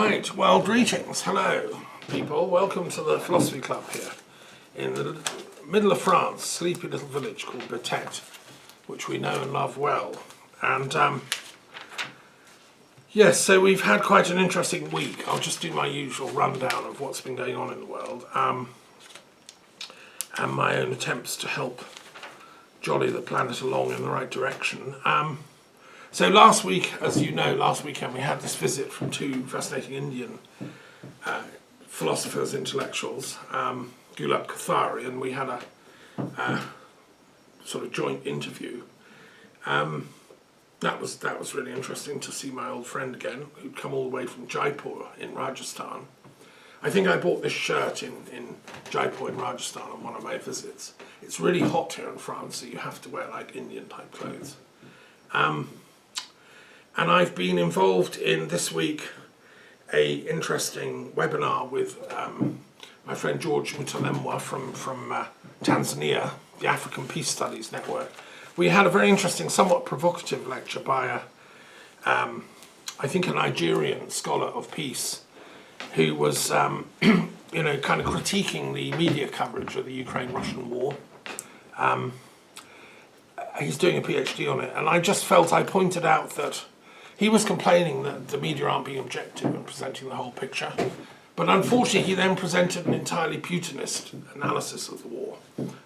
Right, well, greetings. Hello, people. Welcome to the Philosophy Club here in the middle of France, sleepy little village called Betete, which we know and love well. And yes, so we've had quite an interesting week. I'll just do my usual rundown of what's been going on in the world and my own attempts to help jolly the planet along in the right direction. So last week, as you know, last weekend we had this visit from two fascinating Indian philosophers, intellectuals, Gulab Kothari, and we had a sort of joint interview. That was really interesting to see my old friend again, who'd come all the way from Jaipur in Rajasthan. I think I bought this shirt in Jaipur in Rajasthan on one of my visits. It's really hot here in France, so you have to wear like Indian type clothes. And I've been involved in this week a interesting webinar with my friend George Mutalemwa from Tanzania, the African Peace Studies Network. We had a very interesting, somewhat provocative lecture by I think a Nigerian scholar of peace who was kind of critiquing the media coverage of the Ukraine-Russian war. He's doing a PhD on it, and I just felt I pointed out that he was complaining that the media aren't being objective and presenting the whole picture. But unfortunately, he then presented an entirely Putinist analysis of the war.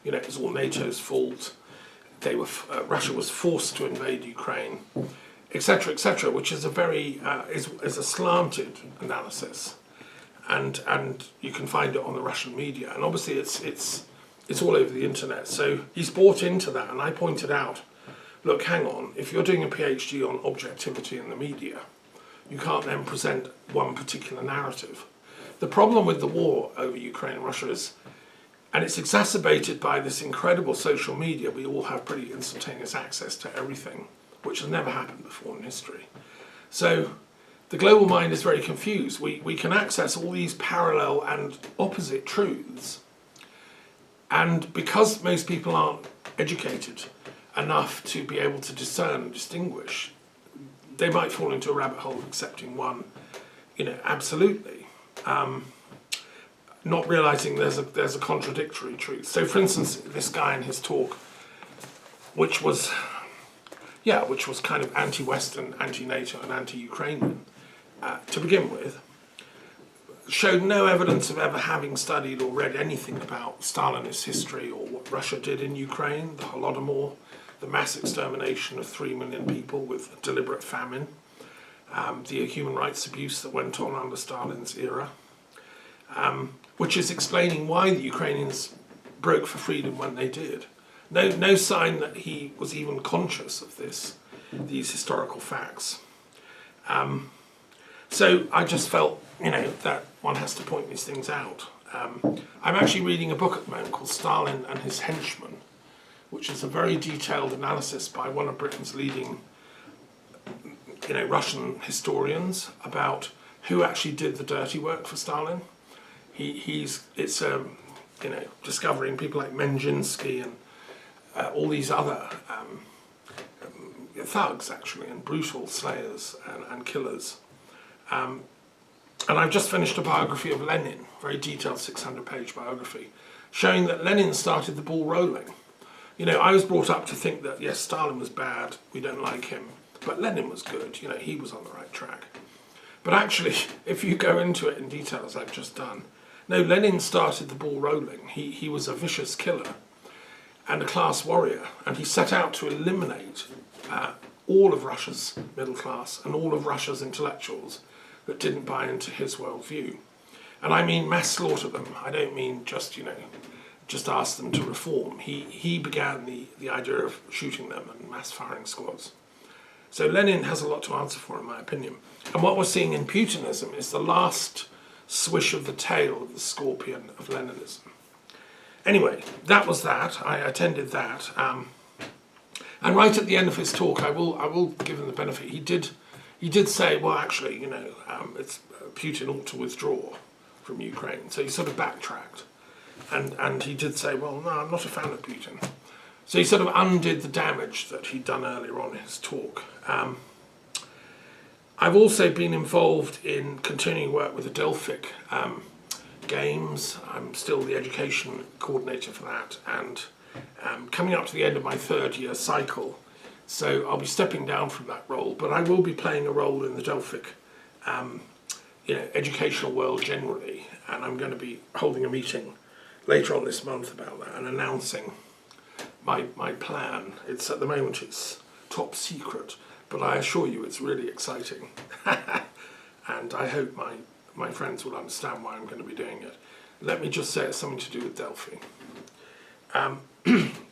You know, it was all NATO's fault. Russia was forced to invade Ukraine, etc., which is a very is a slanted analysis, and you can find it on the Russian media. And obviously, it's all over the internet. So he's bought into that, and I pointed out, look, hang on, if you're doing a PhD on objectivity in the media, you can't then present one particular narrative. The problem with the war over Ukraine and Russia is, and it's exacerbated by this incredible social media, we all have pretty instantaneous access to everything, which has never happened before in history. So the global mind is very confused. We can access all these parallel and opposite truths, and because most people aren't educated enough to be able to discern and distinguish, they might fall into a rabbit hole of accepting one, absolutely, not realizing there's a contradictory truth. So, for instance, this guy in his talk, which was kind of anti-Western, anti-NATO, and anti-Ukrainian to begin with, showed no evidence of ever having studied or read anything about Stalinist history or what Russia did in Ukraine, the Holodomor, the mass extermination of 3 million people with deliberate famine, the human rights abuse that went on under Stalin's era, which is explaining why the Ukrainians broke for freedom when they did. No sign that he was even conscious of these historical facts. So I just felt, that one has to point these things out. I'm actually reading a book at the moment called Stalin and His Henchmen, which is a very detailed analysis by one of Britain's leading, Russian historians about who actually did the dirty work for Stalin. It's discovering people like Menjinsky and all these other thugs, actually, and brutal slayers and killers. And I've just finished a biography of Lenin, very detailed 600-page biography, showing that Lenin started the ball rolling. I was brought up to think that, yes, Stalin was bad, we don't like him, but Lenin was good, he was on the right track. But actually, if you go into it in detail, as I've just done, no, Lenin started the ball rolling. He was a vicious killer and a class warrior, and he set out to eliminate all of Russia's middle class and all of Russia's intellectuals that didn't buy into his worldview. And I mean mass slaughter them. I don't mean just ask them to reform. He began the idea of shooting them and mass firing squads. So Lenin has a lot to answer for, in my opinion. And what we're seeing in Putinism is the last swish of the tail of the scorpion of Leninism. Anyway, that was that. I attended that. And right at the end of his talk, I will give him the benefit. He did say, well, actually, it's Putin ought to withdraw from Ukraine. So he sort of backtracked. And he did say, well, no, I'm not a fan of Putin. So he sort of undid the damage that he'd done earlier on in his talk. I've also been involved in continuing work with the Delphic Games. I'm still the education coordinator for that, and coming up to the end of my 3rd year cycle. So I'll be stepping down from that role, but I will be playing a role in the Delphic educational world generally, and I'm going to be holding a meeting later on this month about that and announcing my plan. It's at the moment it's top secret, but I assure you it's really exciting. And I hope my friends will understand why I'm going to be doing it. Let me just say it's something to do with Delphi,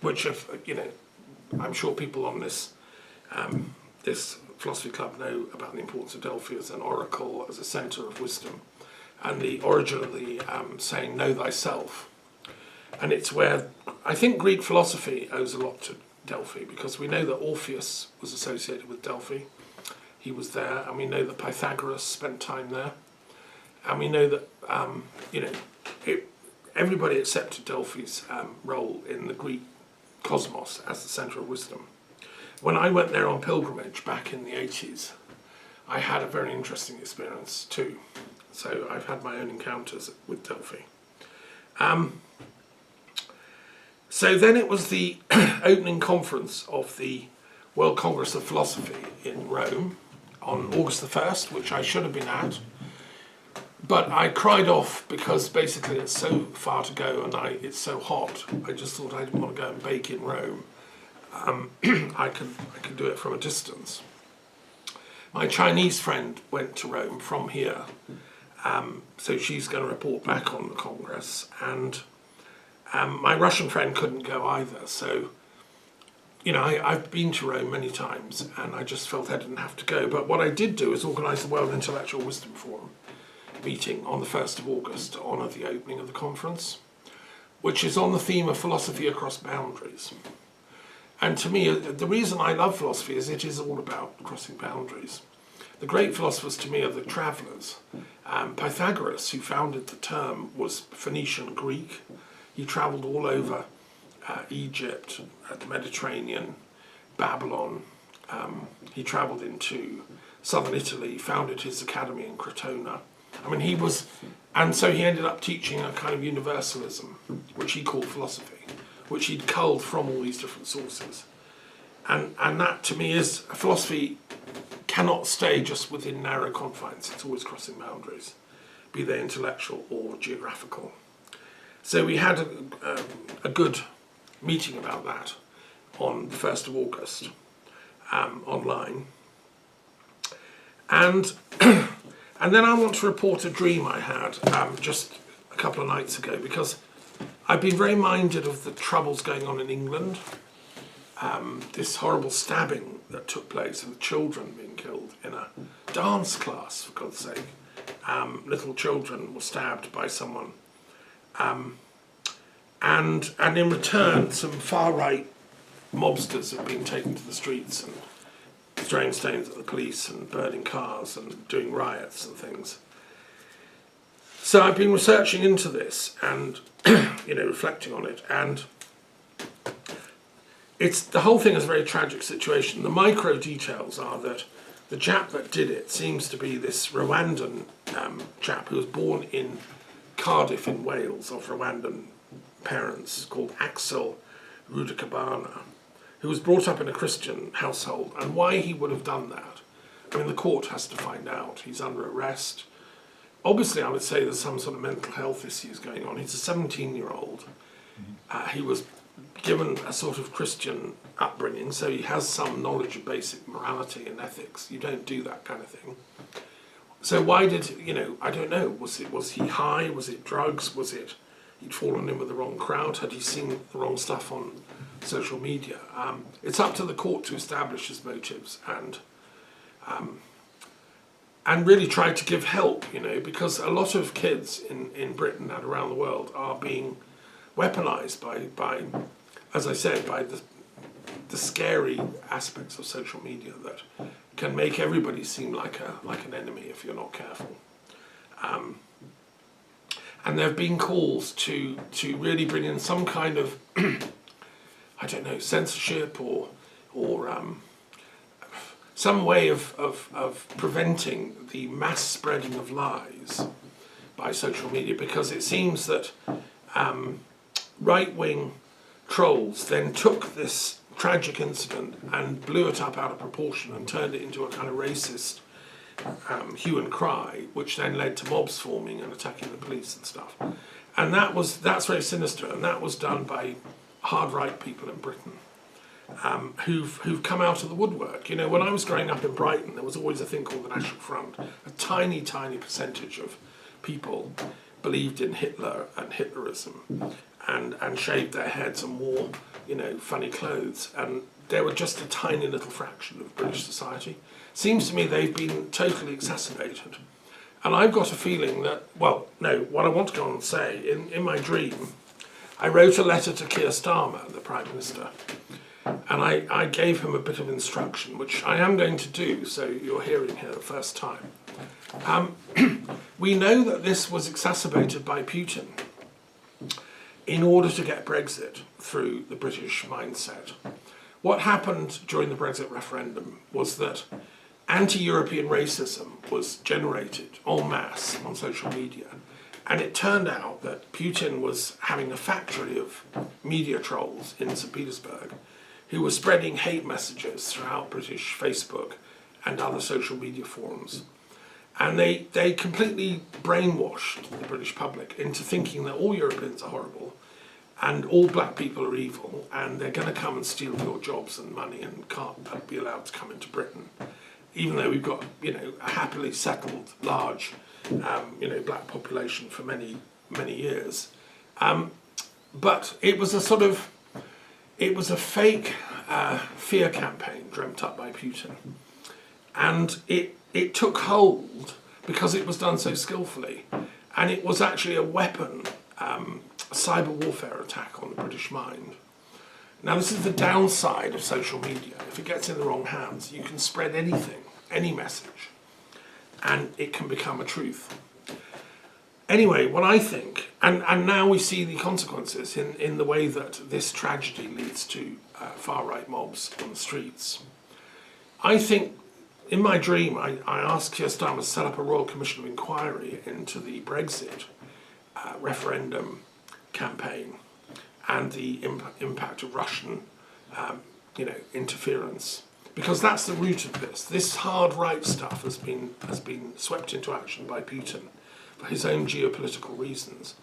which I'm sure people on this philosophy club know about the importance of Delphi as an oracle, as a centre of wisdom, and the origin of the saying "Know thyself." And it's where I think Greek philosophy owes a lot to Delphi, because we know that Orpheus was associated with Delphi. He was there, and we know that Pythagoras spent time there, and we know that everybody accepted Delphi's role in the Greek cosmos as the centre of wisdom. When I went there on pilgrimage back in the 80s, I had a very interesting experience too. So I've had my own encounters with Delphi. So then it was the opening conference of the World Congress of Philosophy in Rome on August the 1st, which I should have been at. But I cried off because basically it's so far to go and it's so hot. I just thought I didn't want to go and bake in Rome. I could do it from a distance. My Chinese friend went to Rome from here, so she's going to report back on the Congress, and my Russian friend couldn't go either. So, I've been to Rome many times, and I just felt I didn't have to go. But what I did do is organise the World Intellectual Wisdom Forum meeting on the 1st of August to honour the opening of the conference, which is on the theme of philosophy across boundaries. And to me, the reason I love philosophy is it is all about crossing boundaries. The great philosophers to me are the travellers. Pythagoras, who founded the term, was Phoenician Greek. He travelled all over Egypt, the Mediterranean, Babylon. He travelled into southern Italy, founded his academy in Crotona. And so he ended up teaching a kind of universalism, which he called philosophy, which he'd culled from all these different sources. And that, to me, is philosophy cannot stay just within narrow confines. It's always crossing boundaries, be they intellectual or geographical. So we had a good meeting about that on the 1st of August, online. And then I want to report a dream I had just a couple of nights ago, because I've been very minded of the troubles going on in England, this horrible stabbing that took place and children being killed in a dance class, for God's sake. Little children were stabbed by someone. And in return, some far-right mobsters have been taken to the streets and throwing stones at the police and burning cars and doing riots and things. So I've been researching into this and reflecting on it, and the whole thing is a very tragic situation. The micro details are that the chap that did it seems to be this Rwandan chap who was born in Cardiff in Wales, of Rwandan parents, called Axel Rudakabana, who was brought up in a Christian household. And why he would have done that, the court has to find out. He's under arrest. Obviously, I would say there's some sort of mental health issues going on. He's a 17-year-old. He was given a sort of Christian upbringing, so he has some knowledge of basic morality and ethics. You don't do that kind of thing. So why did, I don't know, was he high? Was it drugs? Was it he'd fallen in with the wrong crowd? Had he seen the wrong stuff on social media? It's up to the court to establish his motives and really try to give help, because a lot of kids in Britain and around the world are being weaponized by as I said, by the scary aspects of social media that can make everybody seem like an enemy if you're not careful. And there have been calls to really bring in some kind of censorship or some way of preventing the mass spreading of lies by social media, because it seems that right-wing trolls then took this tragic incident and blew it up out of proportion and turned it into a kind of racist hue and cry, which then led to mobs forming and attacking the police and stuff. And that's very sinister, and that was done by hard right people in Britain, who've come out of the woodwork. You know, when I was growing up in Brighton, there was always a thing called the National Front. A tiny, tiny percentage of people believed in Hitler and Hitlerism, and shaved their heads and wore, you know, funny clothes. And they were just a tiny little fraction of British society. Seems to me they've been totally exacerbated. And I've got a feeling that, well, no, what I want to go on and say, in my dream, I wrote a letter to Keir Starmer, the Prime Minister, and I gave him a bit of instruction, which I am going to do, so you're hearing here the first time. We know that this was exacerbated by Putin in order to get Brexit through the British mindset. What happened during the Brexit referendum was that anti-European racism was generated en masse on social media, and it turned out that Putin was having a factory of media trolls in St. Petersburg who were spreading hate messages throughout British Facebook and other social media forums. And they completely brainwashed the British public into thinking that all Europeans are horrible and all black people are evil and they're going to come and steal your jobs and money and can't be allowed to come into Britain, even though we've got, you know, a happily settled, large, you know, black population for many, many years. But it was a fake fear campaign dreamt up by Putin. And it took hold because it was done so skillfully. And it was actually a weapon, a cyber warfare attack on the British mind. Now, this is the downside of social media. If it gets in the wrong hands, you can spread anything, any message, and it can become a truth. Anyway, what I think, and now we see the consequences in the way that this tragedy leads to far-right mobs on the streets. I think, in my dream, I asked Keir Starmer to set up a Royal Commission of Inquiry into the Brexit referendum campaign and the impact of Russian, you know, interference, because that's the root of this. This hard right stuff has been swept into action by Putin for his own geopolitical reasons.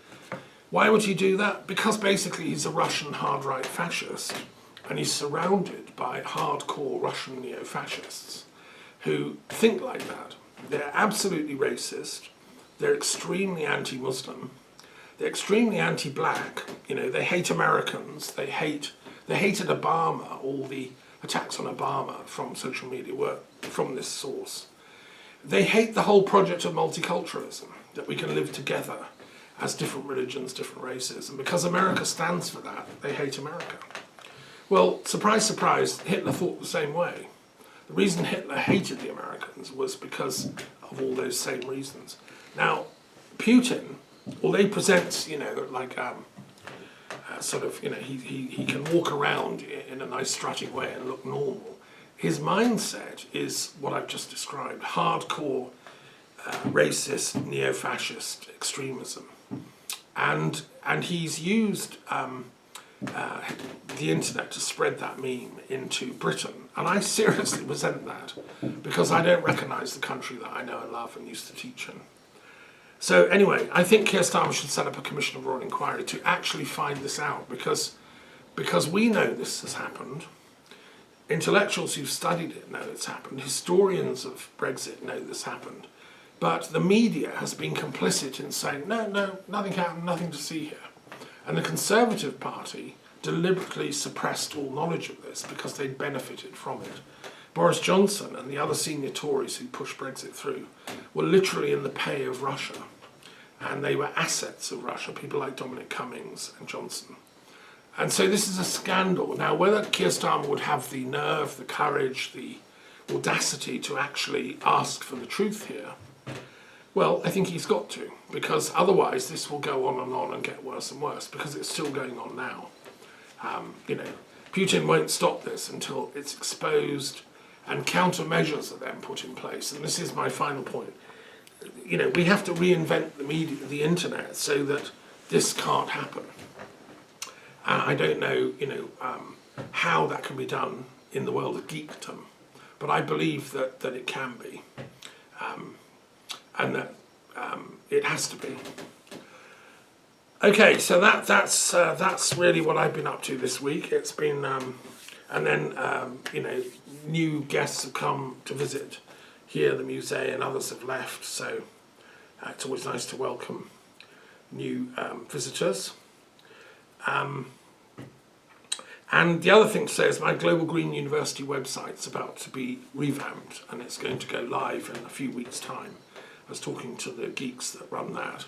Why would he do that? Because basically he's a Russian hard right fascist, and he's surrounded by hardcore Russian neo-fascists who think like that. They're absolutely racist. They're extremely anti-Muslim. They're extremely anti-black. You know, they hate Americans. They hated Obama. All the attacks on Obama from social media were from this source. They hate the whole project of multiculturalism, that we can live together as different religions, different races. And because America stands for that, they hate America. Well, surprise, surprise, Hitler thought the same way. The reason Hitler hated the Americans was because of all those same reasons. Now, Putin, although he presents, you know, like sort of, you know, he can walk around in a nice strutting way and look normal. His mindset is what I've just described: hardcore, racist, neo-fascist extremism, and he's used the internet to spread that meme into Britain. And I seriously resent that, because I don't recognise the country that I know and love and used to teach in. So anyway, I think Keir Starmer should set up a commission of royal inquiry to actually find this out, because we know this has happened. Intellectuals who've studied it know it's happened. Historians of Brexit know this happened. But the media has been complicit in saying, no, nothing happened, nothing to see here. And the Conservative Party deliberately suppressed all knowledge of this because they'd benefited from it. Boris Johnson and the other senior Tories who pushed Brexit through were literally in the pay of Russia. And they were assets of Russia, people like Dominic Cummings and Johnson. And so this is a scandal. Now, whether Keir Starmer would have the nerve, the courage, the audacity to actually ask for the truth here, well, I think he's got to, because otherwise this will go on and get worse and worse, because it's still going on now. You know, Putin won't stop this until it's exposed and countermeasures are then put in place. And this is my final point. We have to reinvent the media, the internet, so that this can't happen. And I don't know, how that can be done in the world of geekdom, but I believe that it can be, and that it has to be. Okay, so that's really what I've been up to this week. It's been, and then new guests have come to visit here, the museum, and others have left. So it's always nice to welcome new visitors. And the other thing to say is my Global Green University website's about to be revamped, and it's going to go live in a few weeks' time. I was talking to the geeks that run that,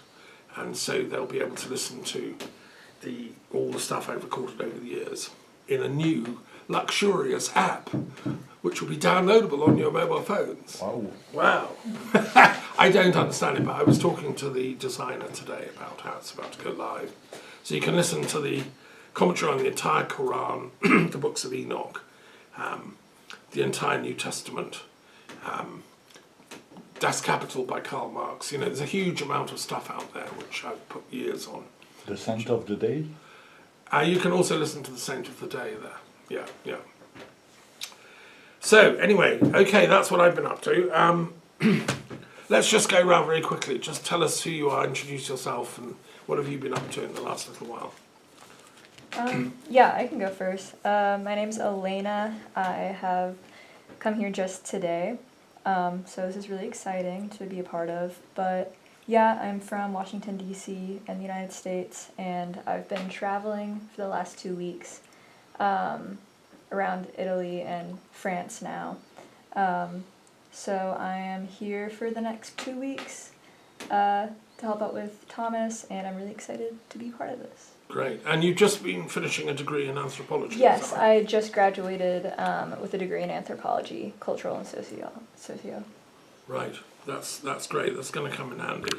and so they'll be able to listen to all the stuff I've recorded over the years in a new luxurious app, which will be downloadable on your mobile phones. Wow. I don't understand it, but I was talking to the designer today about how it's about to go live. So you can listen to the commentary on the entire Quran, the books of Enoch, the entire New Testament, Das Kapital by Karl Marx. There's a huge amount of stuff out there which I've put years on. The Saint of the Day? You can also listen to the Saint of the Day there. Yeah. So, anyway, okay, that's what I've been up to. Let's just go around very quickly. Just tell us who you are, introduce yourself, and what have you been up to in the last little while? Yeah, I can go first. My name's Elena. I have come here just today, so this is really exciting to be a part of. But yeah, I'm from Washington, D.C. in the United States, and I've been traveling for the last 2 weeks around Italy and France now. So I am here for the next 2 weeks to help out with Thomas, and I'm really excited to be part of this. Great. And you've just been finishing a degree in anthropology? Yes, I just graduated with a degree in anthropology, cultural and socio. Right. That's great. That's going to come in handy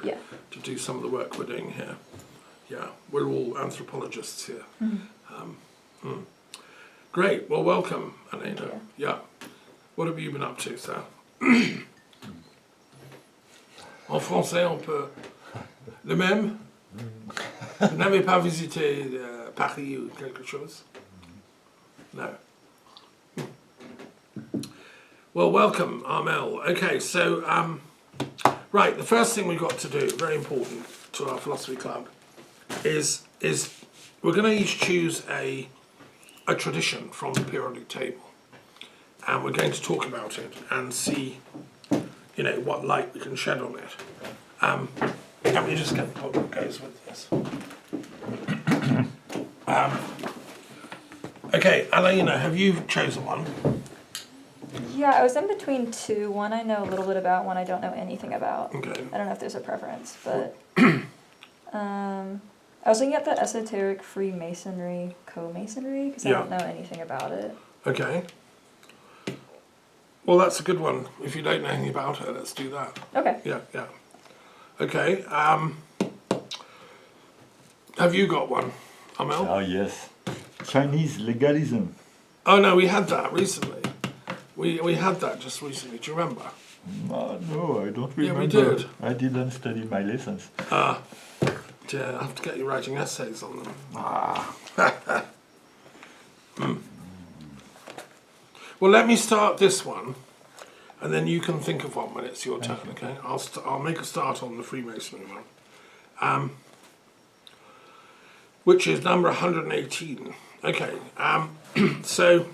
to do some of the work we're doing here. Yeah, we're all anthropologists here. Great. Well, welcome, Elena. Yeah. What have you been up to, sir? En français, on peut... Le même? Vous n'avez pas visité Paris ou quelque chose? No. Well, welcome, Armel. Okay, so, right, the first thing we've got to do, very important to our philosophy club, is we're going to each choose a tradition from the periodic table. And we're going to talk about it and see, what light we can shed on it. Can we just get what goes with this? Okay, Elena, have you chosen one? Yeah, I was in between two. One I know a little bit about, one I don't know anything about. Okay. I don't know if there's a preference, but I was looking at the esoteric Freemasonry, co-masonry, because I don't know anything about it. Okay. Well, that's a good one. If you don't know anything about it, let's do that. Okay. Yeah. Okay. Have you got one, Amel? Oh, yes. Chinese legalism. Oh, no, we had that recently. We had that just recently. Do you remember? No, I don't remember. Yeah, we did. I didn't study my lessons. Dear, I have to get you writing essays on them. Well, let me start this one, and then you can think of one when it's your turn, okay? I'll make a start on the Freemasonry one, which is number 118. Okay, so,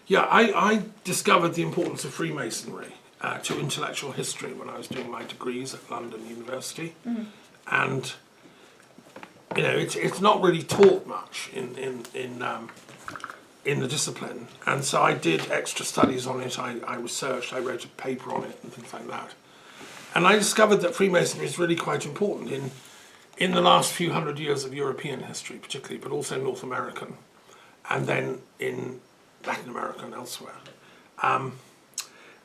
yeah, I discovered the importance of Freemasonry to intellectual history when I was doing my degrees at London University, and it's not really taught much in the discipline, and so I did extra studies on it. I researched, I wrote a paper on it and things like that, and I discovered that Freemasonry is really quite important in the last few hundred years of European history particularly, but also North American, and then in Latin America and elsewhere. And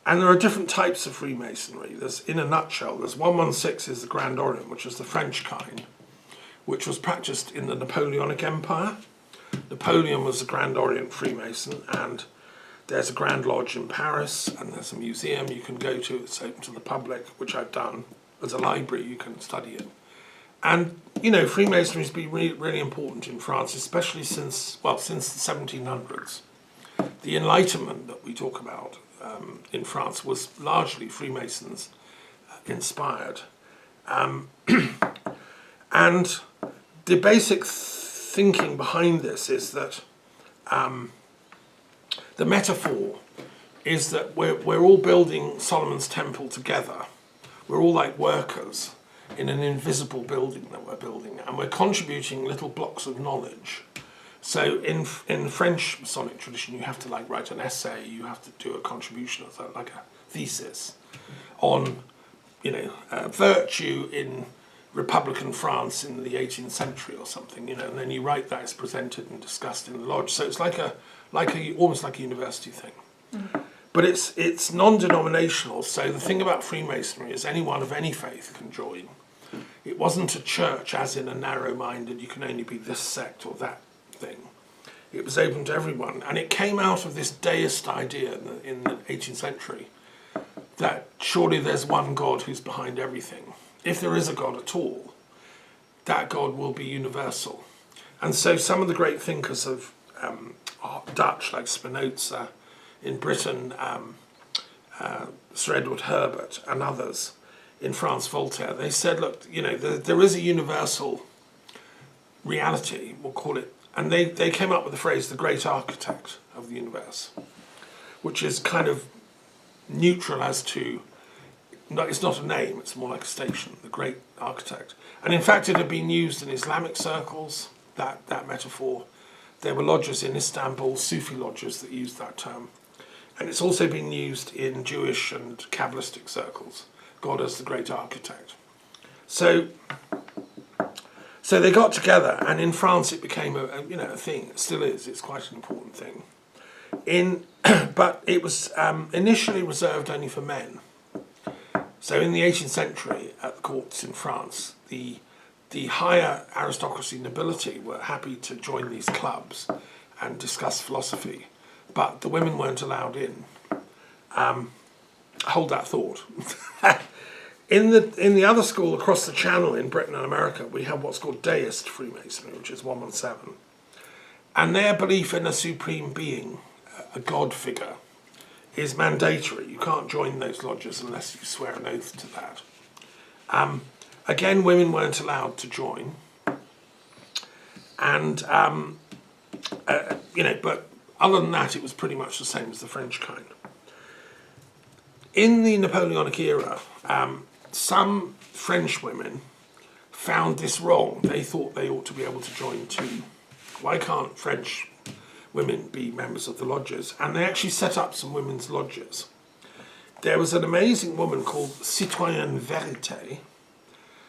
there are different types of Freemasonry. In a nutshell, there's 116 is the Grand Orient, which is the French kind, which was practiced in the Napoleonic Empire. Napoleon was the Grand Orient Freemason, and There's a Grand Lodge in Paris, and there's a museum you can go to. It's open to the public, which I've done. There's a library you can study in. And, you know, Freemasonry has been really, really important in France, especially since the 1700s. The Enlightenment that we talk about in France was largely Freemasons inspired. And the basic thinking behind this is that the metaphor is that we're all building Solomon's temple together. We're all like workers in an invisible building that we're building, and we're contributing little blocks of knowledge. So in French Masonic tradition, you have to like write an essay, you have to do a contribution, like a thesis on, you know, virtue in Republican France in the 18th century or something, you know, and then you write that, it's presented and discussed in the lodge. So it's almost like a university thing. Mm-hmm. But it's non-denominational, so the thing about Freemasonry is anyone of any faith can join. It wasn't a church as in a narrow-minded, you can only be this sect or that thing. It was open to everyone, and it came out of this deist idea in the 18th century that surely there's one God who's behind everything. If there is a God at all, that God will be universal. And so some of the great thinkers of Dutch, like Spinoza, in Britain, Sir Edward Herbert, and others, in France, Voltaire, they said, look, you know, there is a universal reality, we'll call it, and they came up with the phrase, the great architect of the universe, which is kind of neutral as to, it's not a name, it's more like a station, the great architect. And in fact, it had been used in Islamic circles, that metaphor. There were lodges in Istanbul, Sufi lodges, that used that term. And it's also been used in Jewish and Kabbalistic circles, God as the great architect. So they got together, and in France it became a thing. It still is. It's quite an important thing. But it was initially reserved only for men. So in the 18th century, at the courts in France, the higher aristocracy, nobility, were happy to join these clubs and discuss philosophy, but the women weren't allowed in. Hold that thought. In the other school across the channel in Britain and America, we have what's called deist Freemasonry, which is 117. And their belief in a supreme being, a God figure, is mandatory. You can't join those lodges unless you swear an oath to that. Again, women weren't allowed to join. And, but other than that, it was pretty much the same as the French kind. In the Napoleonic era, some French women found this wrong. They thought they ought to be able to join too. Why can't French women be members of the lodges? And they actually set up some women's lodges. There was an amazing woman called Citoyenne Vérité,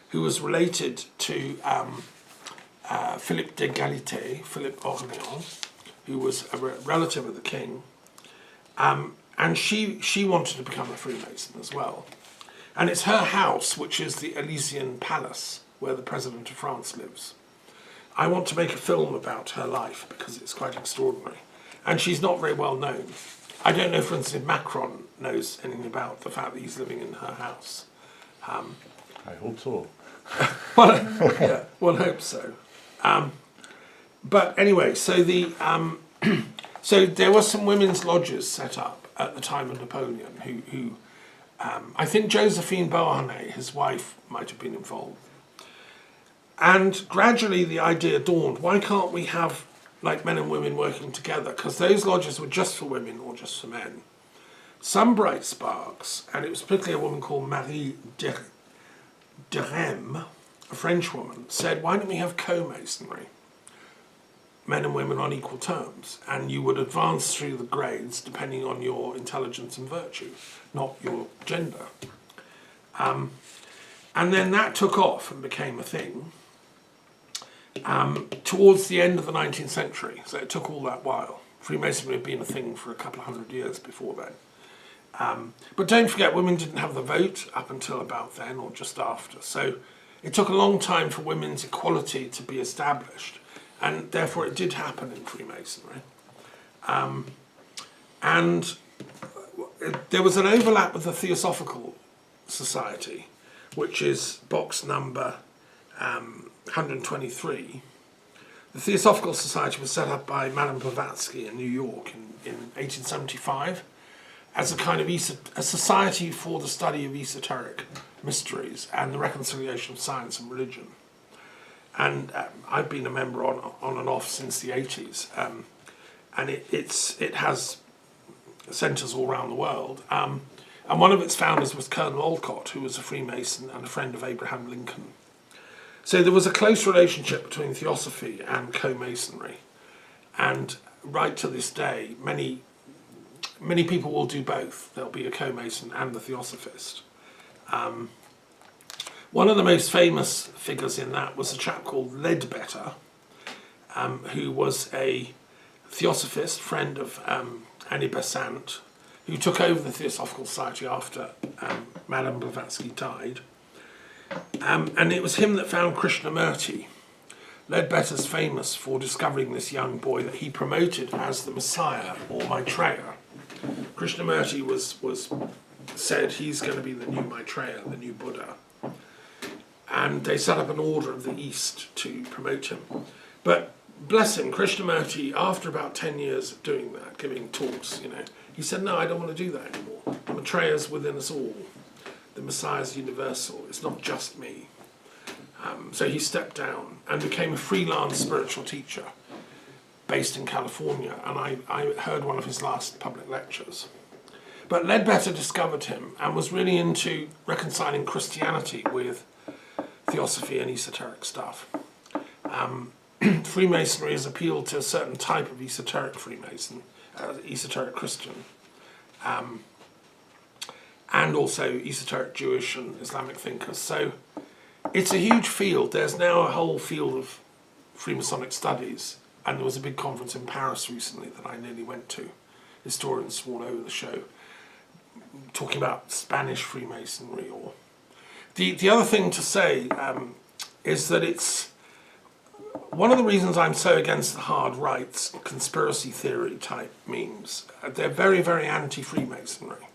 who was related to Philippe d'Égalité, Philippe Orléans, who was a relative of the king. And she wanted to become a Freemason as well. And it's her house, which is the Elysian Palace, where the President of France lives. I want to make a film about her life because it's quite extraordinary. And she's not very well known. I don't know, for instance, if Macron knows anything about the fact that he's living in her house. I hope so. Well, yeah, one hopes so. But anyway, so so there were some women's lodges set up at the time of Napoleon who I think Josephine Beauharnais, his wife, might have been involved. And gradually the idea dawned, why can't we have like men and women working together? Because those lodges were just for women or just for men. Some bright sparks, and it was particularly a woman called Marie Derem, a French woman, said, why don't we have co-masonry? Men and women on equal terms, and you would advance through the grades depending on your intelligence and virtue, not your gender. And then that took off and became a thing towards the end of the 19th century, so it took all that while. Freemasonry had been a thing for a couple of hundred years before then. But don't forget, women didn't have the vote up until about then or just after, so it took a long time for women's equality to be established. And therefore it did happen in Freemasonry. And there was an overlap with the Theosophical Society, which is box number 123. The Theosophical Society was set up by Madame Blavatsky in New York in 1875 as a kind of a society for the study of esoteric mysteries and the reconciliation of science and religion. And I've been a member on and off since the 80s, and it has centres all around the world. And one of its founders was Colonel Olcott, who was a Freemason and a friend of Abraham Lincoln. So there was a close relationship between Theosophy and co-Masonry, and right to this day, many people will do both. There'll be a co-Mason and a Theosophist. One of the most famous figures in that was a chap called Leadbetter, who was a Theosophist, friend of Annie Besant, who took over the Theosophical Society after Madame Blavatsky died. And it was him that found Krishnamurti. Leadbetter's famous for discovering this young boy that he promoted as the Messiah or Maitreya. Krishnamurti was said he's going to be the new Maitreya, the new Buddha. And they set up an order of the East to promote him. But bless him, Krishnamurti, after about 10 years of doing that, giving talks, he said, no, I don't want to do that anymore. Maitreya's within us all. The Messiah's universal. It's not just me. So he stepped down and became a freelance spiritual teacher based in California. And I heard one of his last public lectures. But Leadbetter discovered him and was really into reconciling Christianity with Theosophy and esoteric stuff. Freemasonry has appealed to a certain type of esoteric Freemason, esoteric Christian, and also esoteric Jewish and Islamic thinkers. So it's a huge field. There's now a whole field of Freemasonic studies, and there was a big conference in Paris recently that I nearly went to. Historians sworn over the show, talking about Spanish Freemasonry. Or the other thing to say is that it's one of the reasons I'm so against the hard rights conspiracy theory type memes. They're very, very anti-Freemasonry.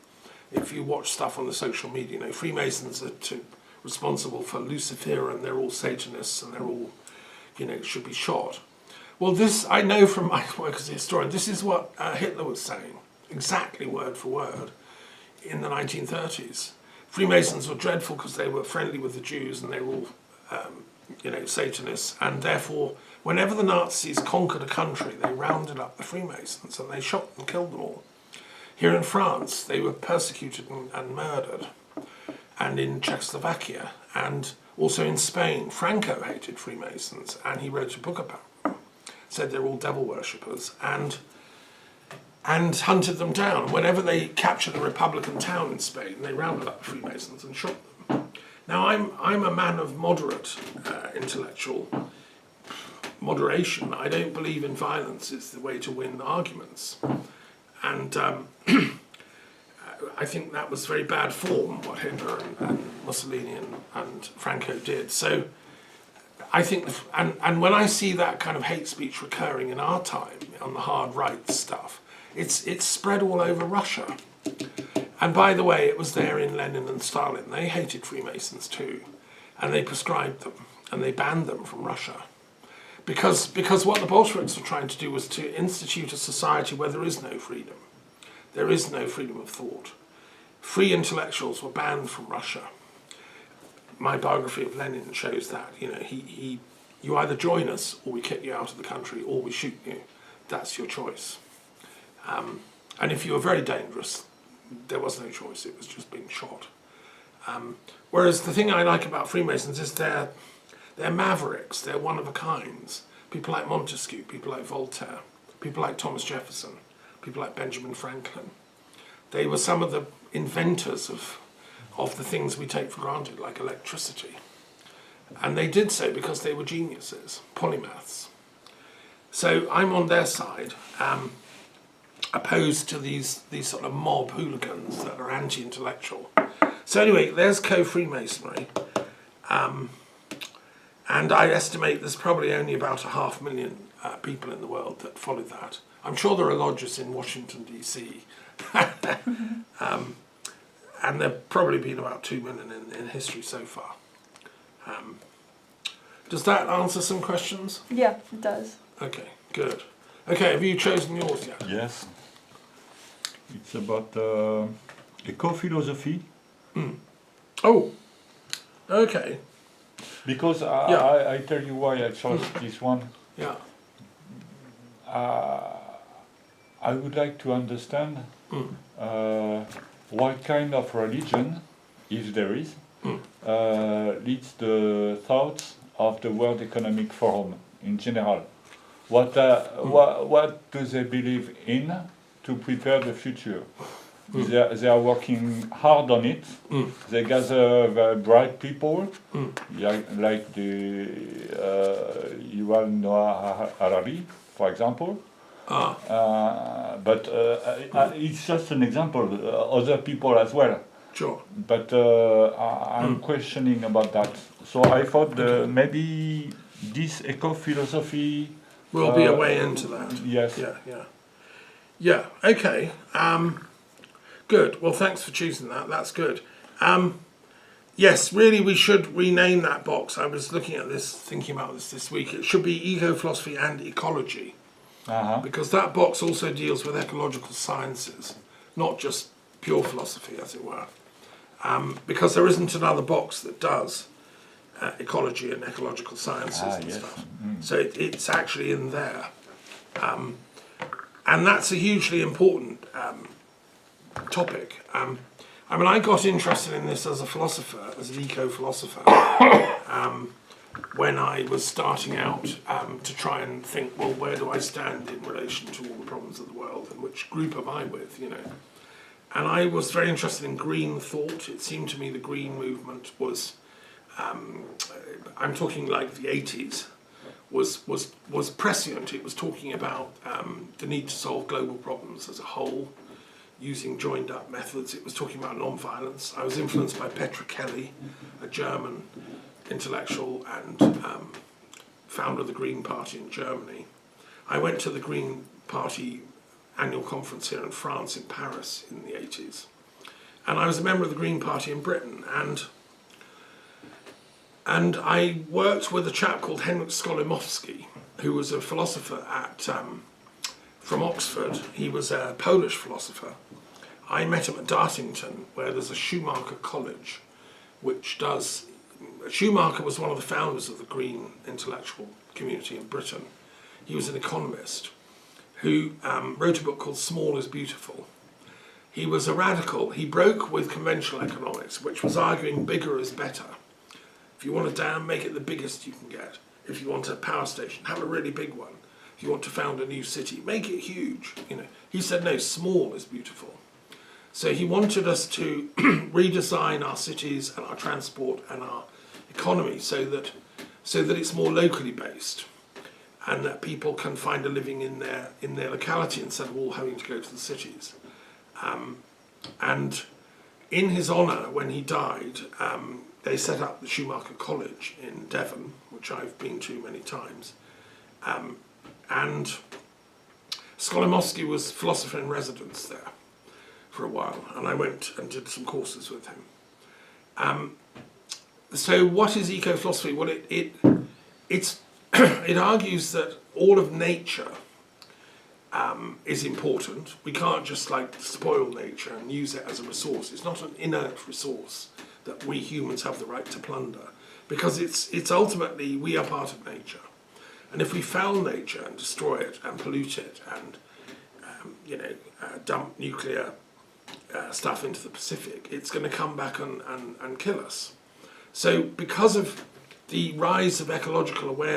If you watch stuff on the social media, Freemasons are responsible for Lucifer, and they're all Satanists, and they're all, should be shot. Well, this, I know from my work as a historian, this is what Hitler was saying, exactly word for word, in the 1930s. Freemasons were dreadful because they were friendly with the Jews, and they were all, Satanists, and therefore, whenever the Nazis conquered a country, they rounded up the Freemasons, and they shot and killed them all. Here in France, they were persecuted and murdered, and in Czechoslovakia, and also in Spain. Franco hated Freemasons, and he wrote a book about them, said they're all devil worshippers, and hunted them down. Whenever they captured a Republican town in Spain, they rounded up the Freemasons and shot them. Now, I'm a man of moderate intellectual moderation. I don't believe in violence is the way to win arguments. And I think that was very bad form, what Hitler and Mussolini and Franco did. So I think, and when I see that kind of hate speech recurring in our time on the hard right stuff, it's spread all over Russia. And by the way, it was there in Lenin and Stalin. They hated Freemasons too, and they proscribed them, and they banned them from Russia. Because what the Bolsheviks were trying to do was to institute a society where there is no freedom. There is no freedom of thought. Free intellectuals were banned from Russia. My biography of Lenin shows that. You either join us, or we kick you out of the country, or we shoot you. That's your choice. And if you were very dangerous, there was no choice. It was just being shot. Whereas the thing I like about Freemasons is they're mavericks. They're one-of-a-kinds. People like Montesquieu, people like Voltaire, people like Thomas Jefferson, people like Benjamin Franklin. They were some of the inventors of the things we take for granted, like electricity. And they did so because they were geniuses, polymaths. So I'm on their side, opposed to these sort of mob hooligans that are anti-intellectual. So anyway, there's co-Freemasonry. And I estimate there's probably only about 500,000 people in the world that follow that. I'm sure there are lodges in Washington, D.C. And there have probably been about 2 million in history so far. Does that answer some questions? Yeah, it does. Okay, good. Okay, have you chosen yours yet? Yes. It's about eco-philosophy. Oh, okay, Because Yeah. I tell you why I chose this one. yeah. I would like to understand what kind of religion, if there is, leads the thoughts of the World Economic Forum in general. What do they believe in to prepare the future? They are working hard on it. They gather very bright people, like the Yuval Noah Harari, for example. But it's just an example. Other people as well. Sure. But I'm questioning about that. So I thought maybe this eco-philosophy We'll be a way into that. Yes. Yeah, okay. Good. Well, thanks for choosing that. That's good. Yes, really, we should rename that box. I was looking at this, thinking about this week. It should be eco-philosophy and ecology, because that box also deals with ecological sciences, not just pure philosophy, as it were. Because there isn't another box that does ecology and ecological sciences and stuff. So it's actually in there. And that's a hugely important topic. I mean, I got interested in this as a philosopher, as an eco-philosopher, when I was starting out to try and think, well, where do I stand in relation to all the problems of the world, and which group am I with, you know? And I was very interested in green thought. It seemed to me the green movement was, I'm talking like the 80s, was prescient. It was talking about the need to solve global problems as a whole, using joined up methods. It was talking about non-violence. I was influenced by Petra Kelly, a German intellectual and founder of the Green Party in Germany. I went to the Green Party annual conference here in France, in Paris, in the 80s. And I was a member of the Green Party in Britain, and I worked with a chap called Henryk Skolimowski, who was a philosopher from Oxford. He was a Polish philosopher. I met him at Dartington, where there's a Schumacher College, which does... Schumacher was one of the founders of the green intellectual community in Britain. He was an economist who wrote a book called Small is Beautiful. He was a radical. He broke with conventional economics, which was arguing bigger is better. If you want a dam, make it the biggest you can get. If you want a power station, have a really big one. If you want to found a new city, make it huge. You know, he said, no, small is beautiful. So he wanted us to redesign our cities and our transport and our economy so that it's more locally based, and that people can find a living in their locality instead of all having to go to the cities. And in his honour, when he died, they set up the Schumacher College in Devon, which I've been to many times. And Skolimowski was philosopher in residence there for a while, and I went and did some courses with him. So what is eco-philosophy? Well, it argues that all of nature is important. We can't just like spoil nature and use it as a resource. It's not an inert resource that we humans have the right to plunder, because it's ultimately, we are part of nature. And if we foul nature and destroy it and pollute it and dump nuclear stuff into the Pacific, it's going to come back and kill us. So because of the rise of ecological awareness,